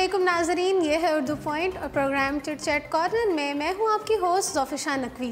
अस्सलामुअलैकुम नाज़रीन, ये है उर्दू पॉइंट और प्रोग्राम चिट चैट कॉर्नर में मैं हूँ आपकी होस्ट ज़ोफिशा नकवी।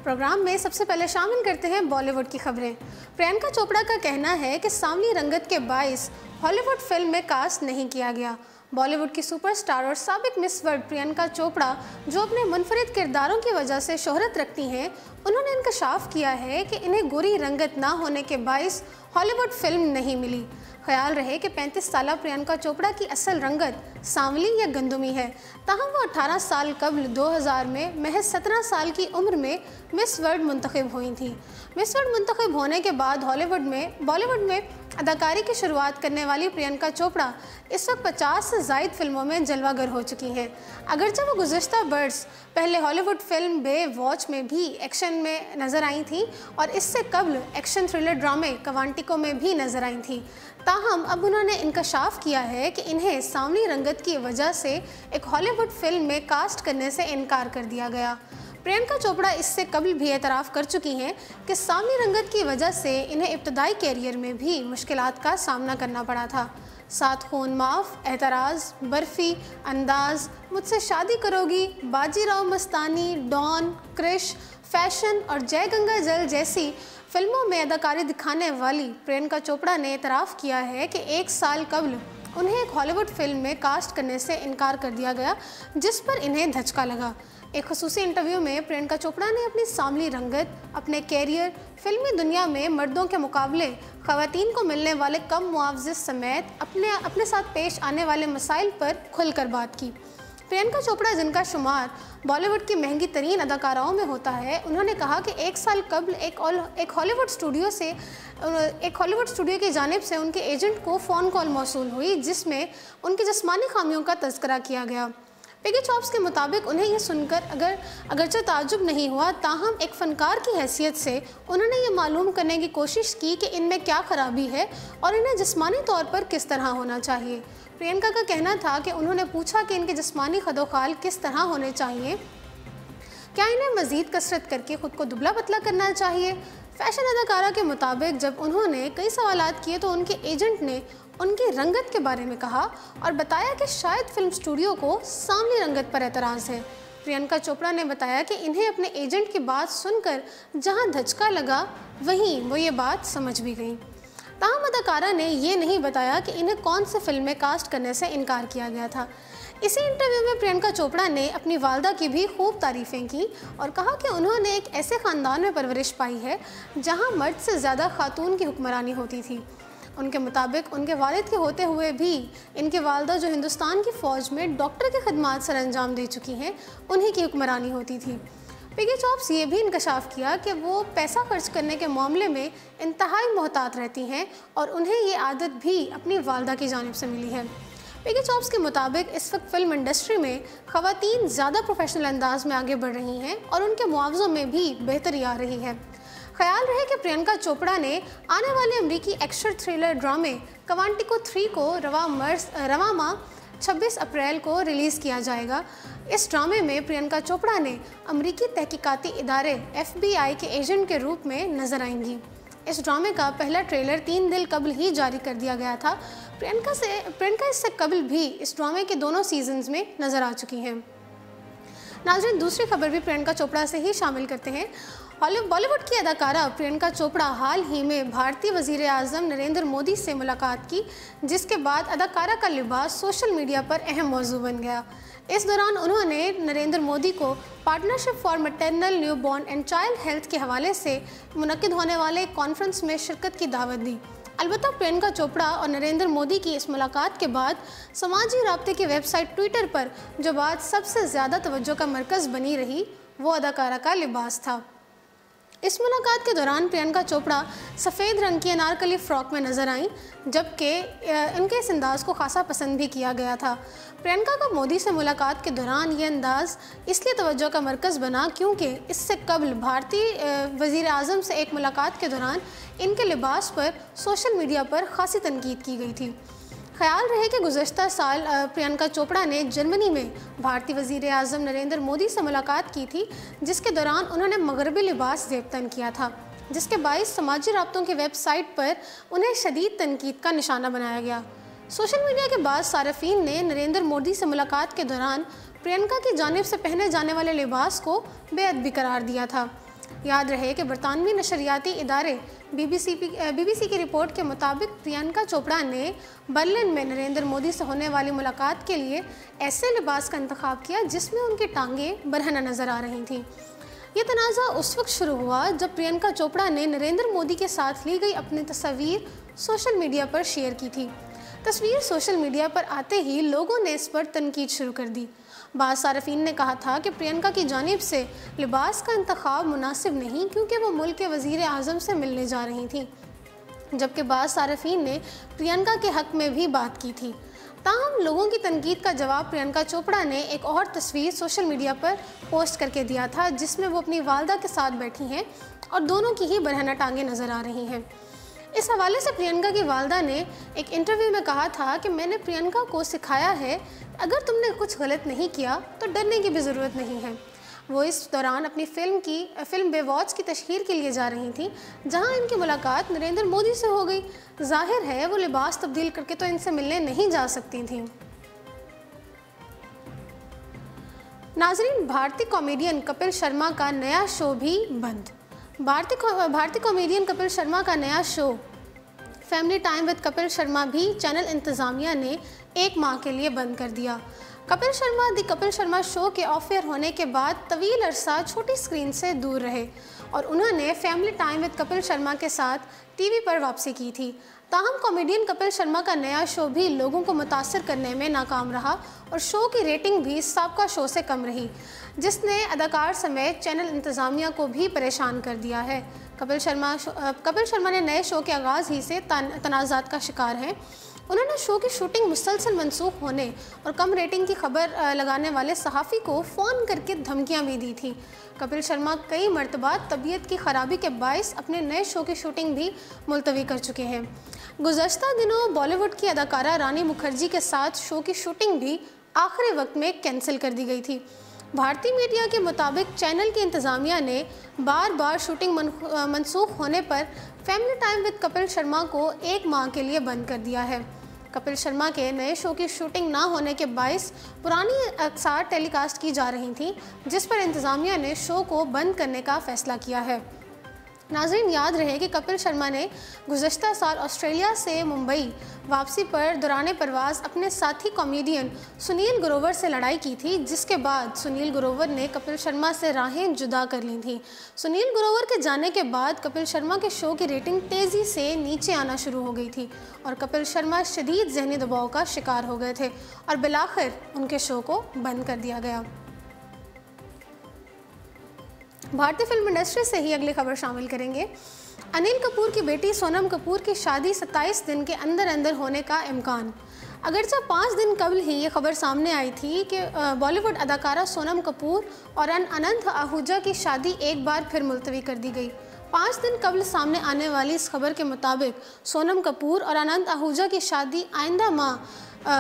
प्रोग्राम में सबसे पहले शामिल करते हैं बॉलीवुड की खबरें। प्रियंका चोपड़ा का कहना है कि सांवली रंगत के बाइस हॉलीवुड फिल्म में कास्ट नहीं किया गया। बॉलीवुड की सुपरस्टार और साबिक मिस वर्ल्ड प्रियंका चोपड़ा, जो अपने मुनफरिद किरदारों की वजह से शोहरत रखती हैं, उन्होंने इंकशाफ किया है कि इन्हें गोरी रंगत ना होने के बाइस हॉलीवुड फिल्म नहीं मिली। ख्याल रहे कि 35 साला प्रियंका चोपड़ा की असल रंगत सांवली या गंदुमी है, ताहम वो 18 साल कबल 2000 में महज 17 साल की उम्र में मिस वर्ल्ड मुंतखब हुई थी। मिस वर्ल्ड मुंतखब होने के बाद बॉलीवुड में अदाकारी की शुरुआत करने वाली प्रियंका चोपड़ा इस वक्त 50 से ज़ायद फिल्मों में जलवागर हो चुकी हैं। अगरचे वो गुज़िश्ता बर्स पहले हॉलीवुड फिल्म बे वॉच में भी एक्शन में नज़र आई थी और इससे कबल एक्शन थ्रिलर ड्रामे कवांटिको में भी नज़र आई थी, ताहम अब उन्होंने इंकशाफ किया है कि इन्हें सांवली रंगत की वजह से एक हॉलीवुड फिल्म में कास्ट करने से इनकार कर दिया गया। प्रियंका चोपड़ा इससे कबल भी एतराफ़ कर चुकी हैं कि सांवली रंगत की वजह से इन्हें इब्तदाई कैरियर में भी मुश्किलात का सामना करना पड़ा था। सात खून माफ़, एतराज़, बर्फ़ी, अंदाज़, मुझसे शादी करोगी, बाजीराव मस्तानी, डॉन, क्रिश, फैशन और जय गंगा जल जैसी फिल्मों में अदाकारी दिखाने वाली प्रियंका चोपड़ा ने एतराफ़ किया है कि 1 साल कबल उन्हें एक हॉलीवुड फिल्म में कास्ट करने से इनकार कर दिया गया, जिस पर इन्हें धचका लगा। एक ख़ुसूसी इंटरव्यू में प्रियंका चोपड़ा ने अपनी सांवली रंगत, अपने कैरियर, फिल्मी दुनिया में मर्दों के मुकाबले ख़वातीन को मिलने वाले कम मुआवजे समेत अपने साथ पेश आने वाले मसाइल पर खुलकर बात की। प्रियंका चोपड़ा, जिनका शुमार बॉलीवुड की महंगी तरीन अदाकाराओं में होता है, उन्होंने कहा कि 1 साल कबल एक हॉलीवुड स्टूडियो की जानिब से उनके एजेंट को फ़ोन कॉल मौसूल हुई, जिसमें उनकी जिस्मानी खामियों का तज़किरा किया गया। पिगी चॉप्स के मुताबिक उन्हें यह सुनकर अगरचे ताज्जुब नहीं हुआ, ताहम एक फ़नकार की हैसियत से उन्होंने ये मालूम करने की कोशिश की कि इनमें क्या ख़राबी है और इन्हें जिस्मानी तौर पर किस तरह होना चाहिए। प्रियंका का कहना था कि उन्होंने पूछा कि इनके जिस्मानी खदोखाल किस तरह होने चाहिए, क्या इन्हें मज़ीद कसरत करके ख़ुद को दुबला पतला करना चाहिए। फैशन अदाकारा के मुताबिक जब उन्होंने कई सवालात किए तो उनके एजेंट ने उनकी रंगत के बारे में कहा और बताया कि शायद फिल्म स्टूडियो को सांवली रंगत पर एतराज़ है। प्रियंका चोपड़ा ने बताया कि इन्हें अपने एजेंट की बात सुनकर जहां धचका लगा, वहीं वो ये बात समझ भी गई। ताहम अदाकारा ने ये नहीं बताया कि इन्हें कौन से फिल्म में कास्ट करने से इनकार किया गया था। इसी इंटरव्यू में प्रियंका चोपड़ा ने अपनी वालदा की भी खूब तारीफ़ें की और कहा कि उन्होंने एक ऐसे ख़ानदान में परवरिश पाई है जहां मर्द से ज़्यादा खातून की हुक्मरानी होती थी। उनके मुताबिक उनके वालिद के होते हुए भी इनकी वालदा, जो हिंदुस्तान की फ़ौज में डॉक्टर की खदमात सर अंजाम दे चुकी हैं, उन्हीं की हुक्मरानी होती थी। पिगी चॉप्स ये भी इंकशाफ किया कि वो पैसा खर्च करने के मामले में इंतहाई मोहतात रहती हैं और उन्हें ये आदत भी अपनी वालदा की जानिब से मिली है। पिगी चॉप्स के मुताबिक इस वक्त फ़िल्म इंडस्ट्री में ख़वातीन ज़्यादा प्रोफेशनल अंदाज में आगे बढ़ रही हैं और उनके मुआवज़ों में भी बेहतरी आ रही है। ख्याल रहे कि प्रियंका चोपड़ा ने आने वाले अमरीकी एक्शन थ्रिलर ड्रामे कवांटिको 3 को रवां माह 26 अप्रैल को रिलीज़ किया जाएगा। इस ड्रामे में प्रियंका चोपड़ा ने अमरीकी तहकीकाती इदारे FBI के एजेंट के रूप में नज़र आएंगी। इस ड्रामे का पहला ट्रेलर 3 दिन कबल ही जारी कर दिया गया था। प्रियंका इससे कबल भी इस ड्रामे के दोनों सीजन्स में नज़र आ चुकी हैं। नाज़रीन, दूसरी खबर भी प्रियंका चोपड़ा से ही शामिल करते हैं। बॉलीवुड की अदाकारा प्रियंका चोपड़ा हाल ही में भारतीय वज़ीर आज़म नरेंद्र मोदी से मुलाकात की, जिसके बाद अदाकारा का लिबास सोशल मीडिया पर अहम मौजू बन गया। इस दौरान उन्होंने नरेंद्र मोदी को partnership for maternal, newborn and child health के हवाले से मुनक्किद होने वाले एक कॉन्फ्रेंस में शिरकत की दावत दी। अलबत्ता प्रियंका चोपड़ा और नरेंद्र मोदी की इस मुलाकात के बाद समाजी राब्ते की वेबसाइट ट्विटर पर जो बात सबसे ज़्यादा तवज्जो का मरकज़ बनी रही, वो अदाकारा का लिबास था। इस मुलाकात के दौरान प्रियंका चोपड़ा सफ़ेद रंग की अनारकली फ़्रॉक में नज़र आईं, जबकि इनके इस अंदाज़ को खासा पसंद भी किया गया था। प्रियंका का मोदी से मुलाकात के दौरान ये अंदाज़ इसलिए तवज्जो का मरकज़ बना क्योंकि इससे कबल भारतीय वज़ीर आज़म से एक मुलाकात के दौरान इनके लिबास पर सोशल मीडिया पर खासी तनकीद की गई थी। ख्याल रहे कि गुज़श्ता साल प्रियंका चोपड़ा ने जर्मनी में भारतीय वज़ीर आज़म नरेंद्र मोदी से मुलाकात की थी, जिसके दौरान उन्होंने मगरबी लिबास ज़ेबतन किया था, जिसके बाइस समाजी राब्तों की वेबसाइट पर उन्हें शदीद तनकीद का निशाना बनाया गया। सोशल मीडिया के बाद सार्फिन ने नरेंद्र मोदी से मुलाकात के दौरान प्रियंका की जानिब से पहने जाने वाले लिबास को बेअदबी करार दिया था। याद रहे कि बरतानवी नशरियाती इदारे बीबीसी की रिपोर्ट के मुताबिक प्रियंका चोपड़ा ने बर्लिन में नरेंद्र मोदी से होने वाली मुलाकात के लिए ऐसे लिबास का इंतखाब किया जिसमें उनकी टांगें बरहना नजर आ रही थीं। ये तनाज़ा उस वक्त शुरू हुआ जब प्रियंका चोपड़ा ने नरेंद्र मोदी के साथ ली गई अपनी तस्वीर सोशल मीडिया पर शेयर की थी। तस्वीर सोशल मीडिया पर आते ही लोगों ने इस पर तनकीद शुरू कर दी। बाज़ सार्फिन ने कहा था कि प्रियंका की जानिब से लिबास का इंतखाब मुनासिब नहीं क्योंकि वो मुल्क के वज़ीर आज़म से मिलने जा रही थी, जबकि बाज़ सार्फिन ने प्रियंका के हक़ में भी बात की थी। ताहम लोगों की तनकीद का जवाब प्रियंका चोपड़ा ने एक और तस्वीर सोशल मीडिया पर पोस्ट करके दिया था जिसमें वो अपनी वालदा के साथ बैठी हैं और दोनों की ही बरहना टांगें नज़र आ रही हैं। इस हवाले से प्रियंका की वालदा ने एक इंटरव्यू में कहा था कि मैंने प्रियंका को सिखाया है अगर तुमने कुछ गलत नहीं किया तो डरने की भी ज़रूरत नहीं है। वो इस दौरान अपनी फिल्म बेवॉच की तशहीर के लिए जा रही थी जहां इनकी मुलाकात नरेंद्र मोदी से हो गई। जाहिर है वो लिबास तब्दील करके तो इनसे मिलने नहीं जा सकती थीं। नाजरीन, भारतीय कॉमेडियन कपिल शर्मा का नया शो भी बंद। भारतीय कॉमेडियन कपिल शर्मा का नया show family time with Kapil Sharma भी चैनल इंतज़ामिया ने 1 माह के लिए बंद कर दिया। कपिल शर्मा द कपिल शर्मा शो के ऑफ एयर होने के बाद तवील अरसा छोटी स्क्रीन से दूर रहे और उन्होंने family time with Kapil Sharma के साथ टीवी पर वापसी की थी। ताहम कॉमेडियन कपिल शर्मा का नया शो भी लोगों को मुतासर करने में नाकाम रहा और शो की रेटिंग भी साबका शो से कम रही, जिसने अदाकार समेत चैनल इंतज़ामिया को भी परेशान कर दिया है। कपिल शर्मा ने नए शो के आगाज़ ही से तनाज़ात का शिकार हैं। उन्होंने शो की शूटिंग मुसलसल मनसूख होने और कम रेटिंग की खबर लगाने वाले सहाफ़ी को फ़ोन करके धमकियां भी दी थी। कपिल शर्मा कई मरतबा तबीयत की ख़राबी के बायस अपने नए शो की शूटिंग भी मुलतवी कर चुके हैं। गुज़श्ता दिनों बॉलीवुड की अदाकारा रानी मुखर्जी के साथ शो की शूटिंग भी आखिरी वक्त में कैंसिल कर दी गई थी। भारतीय मीडिया के मुताबिक चैनल की इंतज़ामिया ने बार बार शूटिंग मनसूख होने पर family time with Kapil Sharma को 1 माह के लिए बंद कर दिया है। कपिल शर्मा के नए शो की शूटिंग ना होने के बायस पुरानी अक्सर टेलीकास्ट की जा रही थी, जिस पर इंतज़ामिया ने शो को बंद करने का फ़ैसला किया है। नाज़रीन, याद रहे कि कपिल शर्मा ने गुज़श्ता साल ऑस्ट्रेलिया से मुंबई वापसी पर दौरान परवाज़ अपने साथी कॉमेडियन सुनील ग्रोवर से लड़ाई की थी, जिसके बाद सुनील ग्रोवर ने कपिल शर्मा से राहें जुदा कर ली थी। सुनील ग्रोवर के जाने के बाद कपिल शर्मा के शो की रेटिंग तेज़ी से नीचे आना शुरू हो गई थी और कपिल शर्मा शदीद ज़हनी दबाव का शिकार हो गए थे और बिलाखिर उनके शो को बंद कर दिया गया। भारतीय फिल्म इंडस्ट्री से ही अगली खबर शामिल करेंगे। अनिल कपूर की बेटी सोनम कपूर की शादी 27 दिन के अंदर अंदर होने का इम्कान। अगरचे 5 दिन कबल ही ये खबर सामने आई थी कि बॉलीवुड अदाकारा सोनम कपूर और अनंत आहूजा की शादी एक बार फिर मुलतवी कर दी गई। 5 दिन कबल सामने आने वाली इस खबर के मुताबिक सोनम कपूर और अनंत आहूजा की शादी आइंदा माह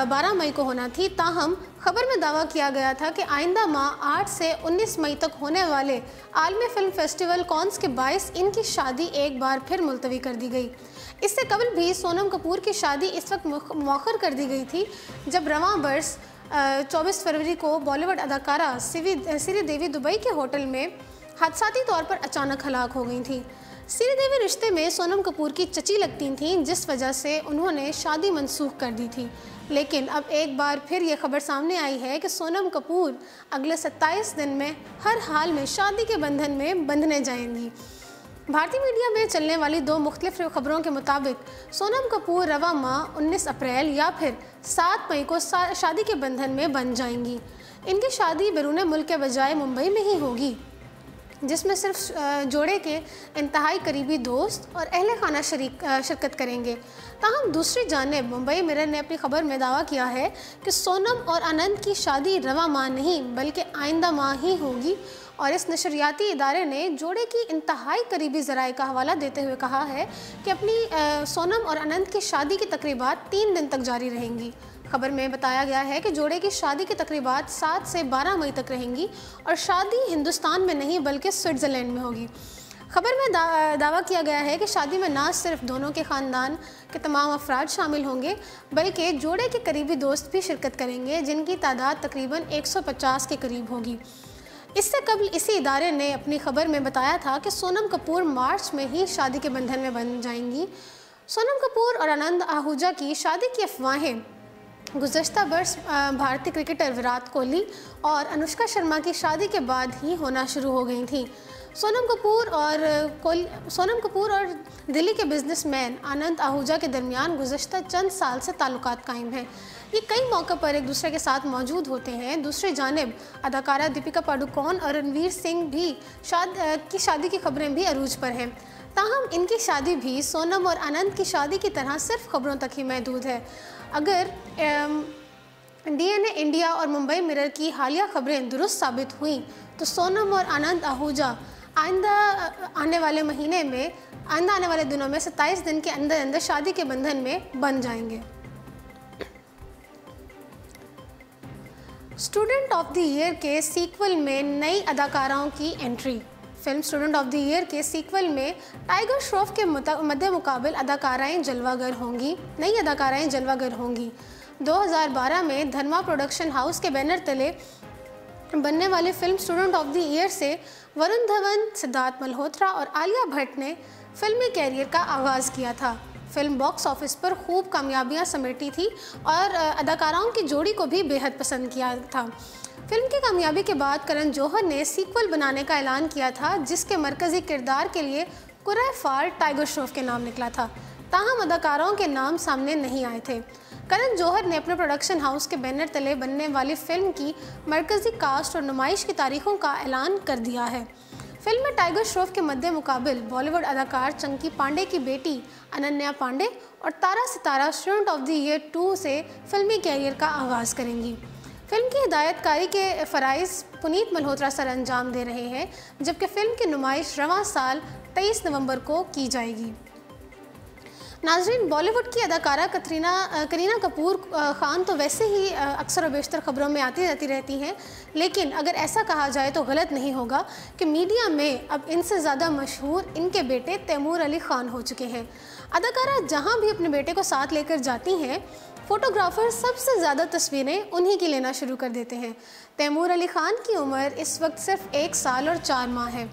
12 मई को होना थी। ताहम खबर में दावा किया गया था कि आइंदा माह 8 से 19 मई तक होने वाले आलमी फिल्म फेस्टिवल कॉन्स के बायस इनकी शादी एक बार फिर मुलतवी कर दी गई। इससे कबल भी सोनम कपूर की शादी इस वक्त मौखर कर दी गई थी जब रवां बरस 24 फरवरी को बॉलीवुड अदाकारा श्रीदेवी दुबई के होटल में हादसाती तौर पर अचानक हलाक हो गई थी। श्रीदेवी रिश्ते में सोनम कपूर की चची लगती थीं, जिस वजह से उन्होंने शादी मनसूख कर दी थी। लेकिन अब एक बार फिर ये खबर सामने आई है कि सोनम कपूर अगले 27 दिन में हर हाल में शादी के बंधन में बंधने जाएंगी। भारतीय मीडिया में चलने वाली 2 मुख्तलिफ खबरों के मुताबिक सोनम कपूर रवा माह 19 अप्रैल या फिर 7 मई को शादी के बंधन में बंध जाएंगी। इनकी शादी बैरून मुल्क के बजाय मुंबई में ही होगी, जिसमें सिर्फ जोड़े के इंतहाई करीबी दोस्त और अहले खाना शिरकत करेंगे। ताहम दूसरी जानिब मुंबई मिरर ने अपनी खबर में दावा किया है कि सोनम और अनंत की शादी रवा माह नहीं बल्कि आइंदा माह ही होगी और इस नशरियाती इदारे ने जोड़े की इंतहाई करीबी ज़राए का हवाला देते हुए कहा है कि अपनी सोनम और अनंत की शादी की तकरीबात 3 दिन तक जारी रहेंगी। खबर में बताया गया है कि जोड़े की शादी की तकरीबात 7 से 12 मई तक रहेंगी और शादी हिंदुस्तान में नहीं बल्कि स्विट्ज़रलैंड में होगी। खबर में दावा किया गया है कि शादी में न सिर्फ दोनों के ख़ानदान के तमाम अफराद शामिल होंगे, बल्कि जोड़े के करीबी दोस्त भी शिरकत करेंगे, जिनकी तादाद तकरीबन 150 के करीब होगी। इससे कबल इसी इदारे ने अपनी खबर में बताया था कि सोनम कपूर मार्च में ही शादी के बंधन में बंध जाएंगी। सोनम कपूर और आनंद आहूजा की शादी की अफवाहें गुज़श्ता बरस भारतीय क्रिकेटर विराट कोहली और अनुष्का शर्मा की शादी के बाद ही होना शुरू हो गई थी। सोनम कपूर और दिल्ली के बिजनेसमैन आनंद आहूजा के दरमियान गुज़श्ता चंद साल से ताल्लुकात कायम हैं। ये कई मौक़ों पर एक दूसरे के साथ मौजूद होते हैं। दूसरी जानिब अदाकारा दीपिका पादुकोण और रणवीर सिंह भी शादी की खबरें भी अरूज पर हैं। ताहम इनकी शादी भी सोनम और आनंद की शादी की तरह सिर्फ खबरों तक ही महदूद है। अगर DNA इंडिया और मुंबई मिरर की हालिया खबरें दुरुस्त साबित हुई तो सोनम और आनंद आहूजा आइंदा आने वाले दिनों में 27 दिन के अंदर अंदर शादी के बंधन में बन जाएंगे। स्टूडेंट ऑफ द ईयर के सीक्वल में नई अदाकाराओं की entry. Film student of the year के सीक्वल में टाइगर श्रॉफ के मद्दे मुकाबिल नई अदाकाराएं जलवागर होंगी। 2012 में धर्मा प्रोडक्शन हाउस के बैनर तले बनने वाली film student of the year से वरुण धवन, सिद्धार्थ मल्होत्रा और आलिया भट्ट ने फिल्मी कैरियर का आगाज़ किया था। फिल्म बॉक्स ऑफिस पर खूब कामयाबियां समेटी थी और अदाकाराओं की जोड़ी को भी बेहद पसंद किया था। फिल्म की कामयाबी के बाद करण जौहर ने सीक्वल बनाने का ऐलान किया था, जिसके मरकज़ी किरदार के लिए कुरैश फार टाइगर श्रॉफ के नाम निकला था। ताहम अदाकाराओं के नाम सामने नहीं आए थे। करण जौहर ने अपने प्रोडक्शन हाउस के बैनर तले बनने वाली फिल्म की मरकज़ी कास्ट और नुमाइश की तारीखों का ऐलान कर दिया है। फिल्म में टाइगर श्रॉफ के मद्दे मुकाबिल बॉलीवुड अदाकार चंकी पांडे की बेटी अनन्या पांडे और तारा सितारा स्टूडेंट ऑफ द ईयर 2 से फिल्मी कैरियर का आगाज़ करेंगी। फिल्म की हिदायतकारी के फ़राइज़ पुनीत मल्होत्रा सर अंजाम दे रहे हैं, जबकि फ़िल्म की नुमाइश रवां साल 23 नवंबर को की जाएगी। नाज़रीन, बॉलीवुड की अदाकारा करीना कपूर ख़ान तो वैसे ही अक्सर और बेशतर ख़बरों में आती रहती हैं, लेकिन अगर ऐसा कहा जाए तो गलत नहीं होगा कि मीडिया में अब इनसे ज़्यादा मशहूर इनके बेटे तैमूर अली ख़ान हो चुके हैं। अदाकारा जहां भी अपने बेटे को साथ लेकर जाती हैं, फ़ोटोग्राफ़र सबसे ज़्यादा तस्वीरें उन्हीं की लेना शुरू कर देते हैं। तैमूर अली ख़ान की उम्र इस वक्त सिर्फ 1 साल और 4 माह है,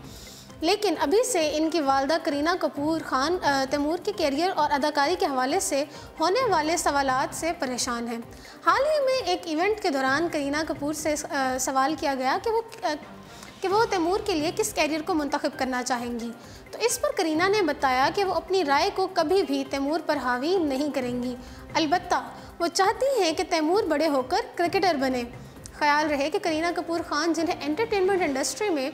लेकिन अभी से इनकी वालदा करीना कपूर ख़ान तैमूर के कैरियर और अदाकारी के हवाले से होने वाले सवालात से परेशान हैं। हाल ही में एक इवेंट के दौरान करीना कपूर से सवाल किया गया कि वो तैमूर के लिए किस कैरियर को मुंतखब करना चाहेंगी, तो इस पर करीना ने बताया कि वो अपनी राय को कभी भी तैमूर पर हावी नहीं करेंगी। अलबत्ता वो चाहती हैं कि तैमूर बड़े होकर क्रिकेटर बने। ख्याल रहे कि करीना कपूर ख़ान, जिन्हें एंटरटेनमेंट इंडस्ट्री में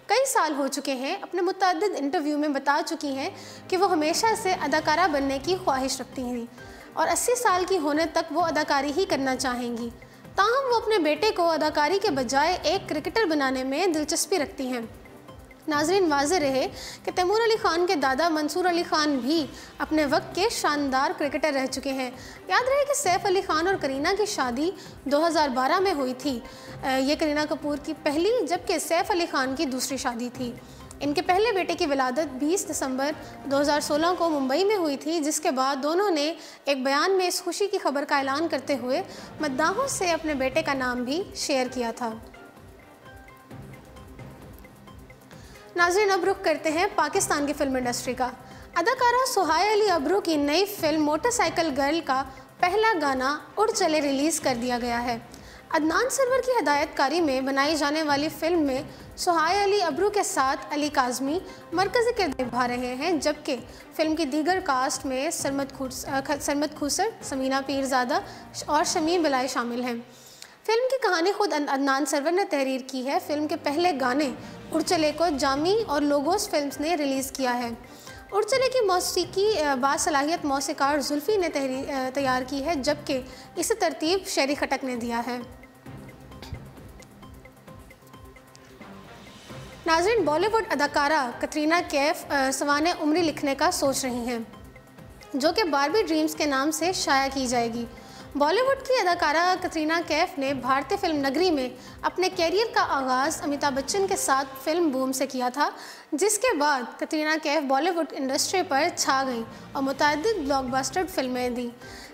कई साल हो चुके हैं, अपने मुतअद्दिद इंटरव्यू में बता चुकी हैं कि वो हमेशा से अदाकारा बनने की ख्वाहिश रखती हैं और 80 साल की होने तक वो अदाकारी ही करना चाहेंगी। ताहम वो अपने बेटे को अदाकारी के बजाय एक क्रिकेटर बनाने में दिलचस्पी रखती हैं। नाज़रीन, वाज़ेह रहे कि तैमूर अली ख़ान के दादा मंसूर अली ख़ान भी अपने वक्त के शानदार क्रिकेटर रह चुके हैं। याद रहे कि सैफ अली ख़ान और करीना की शादी 2012 में हुई थी। ये करीना कपूर की पहली, जबकि सैफ अली ख़ान की दूसरी शादी थी। इनके पहले बेटे की विलादत 20 दिसंबर 2016 को मुंबई में हुई थी, जिसके बाद दोनों ने एक बयान में इस खुशी की खबर का ऐलान करते हुए मद्दाहों से अपने बेटे का नाम भी शेयर किया था। नाज़रीन, अब रुख करते हैं पाकिस्तान की फिल्म इंडस्ट्री का। अदाकारा सुहाय अली अब्रू की नई फिल्म मोटरसाइकिल गर्ल का पहला गाना उड़ चले रिलीज़ कर दिया गया है। अदनान सरवर की हिदायतकारी में बनाई जाने वाली फिल्म में सुहाय अली अब्रू के साथ अली काज़मी मरकज़ी किरदार निभा रहे हैं, जबकि फिल्म की दीगर कास्ट में सरमद खूसर, समीना पीरज़ादा और शमीम बिलाई शामिल हैं। फिल्म की कहानी खुद अदनान सरवर ने तहरीर की है। फिल्म के पहले गाने उड़ चले को जामी और लोगोस फिल्म्स ने रिलीज़ किया है। उड़ चले की मौसीकी बासलाहियत मौसीकार जुल्फ़ी ने तैयार की है, जबकि इसे तरतीब शेरी खटक ने दिया है। नाज़रीन, बॉलीवुड अदाकारा कटरीना कैफ सवाने उम्री लिखने का सोच रही हैं, जो कि बारबी ड्रीम्स के नाम से शाया की जाएगी। बॉलीवुड की अदाकारा कटरीना कैफ ने भारतीय फिल्म नगरी में अपने कैरियर का आगाज़ अमिताभ बच्चन के साथ फिल्म बूम से किया था, जिसके बाद कटरीना कैफ बॉलीवुड इंडस्ट्री पर छा गई और मुतअद्दिद ब्लॉकबस्टर फिल्में दी।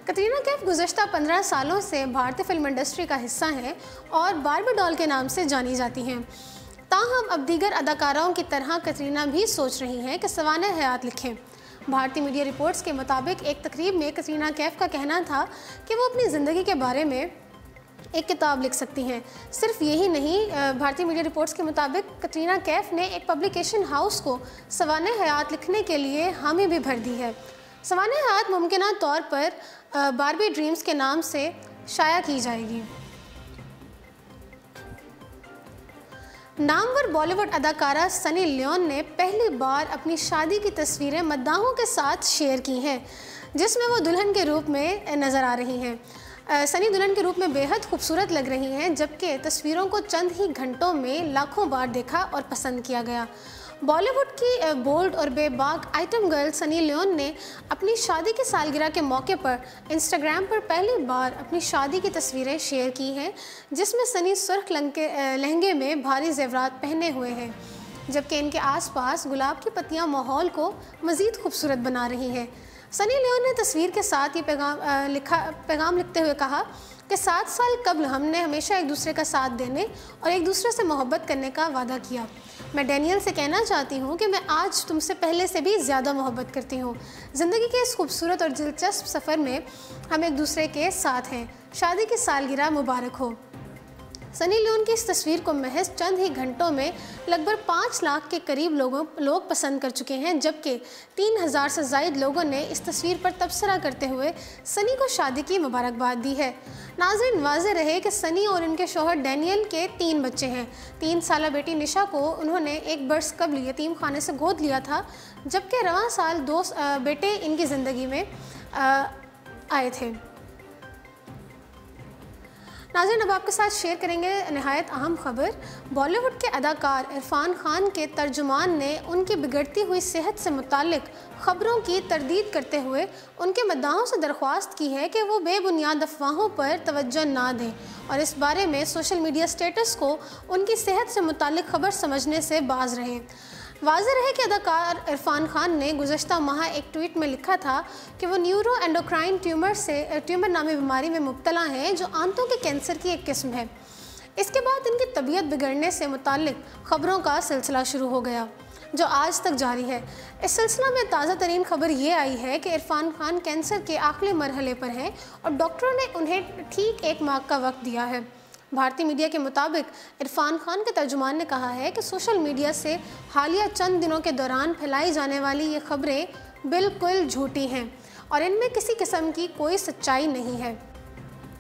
कटरीना कैफ गुज़श्ता 15 सालों से भारतीय फिल्म इंडस्ट्री का हिस्सा हैं और बार्बी डॉल के नाम से जानी जाती हैं। ताहम अब दीगर अदाकाराओं की तरह कटरीना भी सोच रही हैं कि सवाने हयात लिखें। भारतीय मीडिया रिपोर्ट्स के मुताबिक एक तकरीब में कटरीना कैफ का कहना था कि वो अपनी ज़िंदगी के बारे में एक किताब लिख सकती हैं। सिर्फ यही नहीं, भारतीय मीडिया रिपोर्ट्स के मुताबिक कटरीना कैफ ने एक पब्लिकेशन हाउस को सवाने हयात लिखने के लिए हामी भी भर दी है। सवाने हयात मुमकिना तौर पर बार्बी ड्रीम्स के नाम से शाया की जाएगी। नामवर बॉलीवुड अदाकारा सनी लियोन ने पहली बार अपनी शादी की तस्वीरें मद्दाहों के साथ शेयर की हैं, जिसमें वो दुल्हन के रूप में नज़र आ रही हैं। सनी दुल्हन के रूप में बेहद खूबसूरत लग रही हैं, जबकि तस्वीरों को चंद ही घंटों में लाखों बार देखा और पसंद किया गया। बॉलीवुड की बोल्ड और बेबाक आइटम गर्ल सनी लियोन ने अपनी शादी की सालगिरह के मौके पर इंस्टाग्राम पर पहली बार अपनी शादी की तस्वीरें शेयर की हैं, जिसमें सनी सुर्ख लहंगे में भारी जेवरात पहने हुए हैं, जबकि इनके आसपास गुलाब की पत्तियां माहौल को मज़ीद खूबसूरत बना रही हैं। सनी लियोन ने तस्वीर के साथ ये पैगाम लिखते हुए कहा कि 7 साल कबल हमने हमेशा एक दूसरे का साथ देने और एक दूसरे से मोहब्बत करने का वादा किया। मैं डैनियल से कहना चाहती हूँ कि मैं आज तुमसे पहले से भी ज़्यादा मोहब्बत करती हूँ। ज़िंदगी के इस खूबसूरत और दिलचस्प सफ़र में हम एक दूसरे के साथ हैं। शादी की सालगिरह मुबारक हो। सनी लियोन की इस तस्वीर को महज चंद ही घंटों में लगभग 5 लाख के करीब लोग पसंद कर चुके हैं, जबकि 3000 से ज़ायद लोगों ने इस तस्वीर पर तबसरा करते हुए सनी को शादी की मुबारकबाद दी है। नाज़रीन, वाज़ेह रहे कि सनी और इनके शौहर डैनियल के 3 बच्चे हैं। 3 साला बेटी निशा को उन्होंने 1 बरस कबल यतीम खाने से गोद लिया था, जबकि रवां साल 2 बेटे इनकी ज़िंदगी में आए थे। नाज़रीन, अब आपके साथ शेयर करेंगे नहायत अहम खबर। बॉलीवुड के अदाकार इरफान खान के तर्जुमान ने उनकी बिगड़ती हुई सेहत से मुताल्लिक ख़बरों की तरदीद करते हुए उनके मद्दाहों से दरख्वास्त की है कि वो बेबुनियाद अफवाहों पर तवज्जो ना दें और इस बारे में सोशल मीडिया स्टेटस को उनकी सेहत से मुताल्लिक ख़बर समझने से बाज रहें। वाज़ेह रहे कि अदाकार इरफान खान ने गुज़श्ता माह एक ट्वीट में लिखा था कि वो न्यूरो एंडोक्राइन ट्यूमर नामी बीमारी में मुब्तला हैं, जो आंतों के कैंसर की एक किस्म है। इसके बाद इनकी तबीयत बिगड़ने से मुताल्लिक ख़बरों का सिलसिला शुरू हो गया, जो आज तक जारी है। इस सिलसिला में ताज़ा तरीन खबर ये आई है कि इरफान खान कैंसर के आखिरी मरहले पर हैं और डॉक्टरों ने उन्हें ठीक 1 माह का वक्त दिया है। भारतीय मीडिया के मुताबिक इरफान खान के तर्जुमान ने कहा है कि सोशल मीडिया से हालिया चंद दिनों के दौरान फैलाई जाने वाली ये खबरें बिल्कुल झूठी हैं और इनमें किसी किस्म की कोई सच्चाई नहीं है।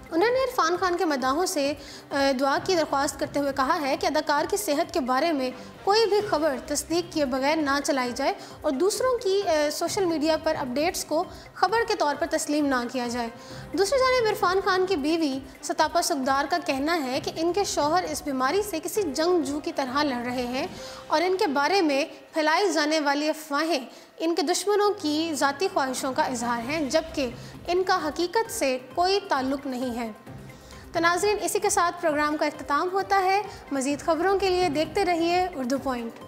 उन्होंने इरफान खान के मद्दाहों से दुआ की दरख्वास्त करते हुए कहा है कि अदाकार की सेहत के बारे में कोई भी खबर तस्दीक किए बगैर ना चलाई जाए और दूसरों की सोशल मीडिया पर अपडेट्स को खबर के तौर पर तस्लीम ना किया जाए। दूसरी जानिब इरफान खान की बीवी सतापा सुखदार का कहना है कि इनके शौहर इस बीमारी से किसी जंगजू की तरह लड़ रहे हैं और इनके बारे में फैलाई जाने वाली अफवाहें इनके दुश्मनों की ज़ाती ख्वाहिशों का इजहार हैं, जबकि इनका हकीकत से कोई ताल्लुक़ नहीं है। तो नाज़रीन, इसी के साथ प्रोग्राम का इख्तिताम होता है। मज़ीद ख़बरों के लिए देखते रहिए उर्दू पॉइंट।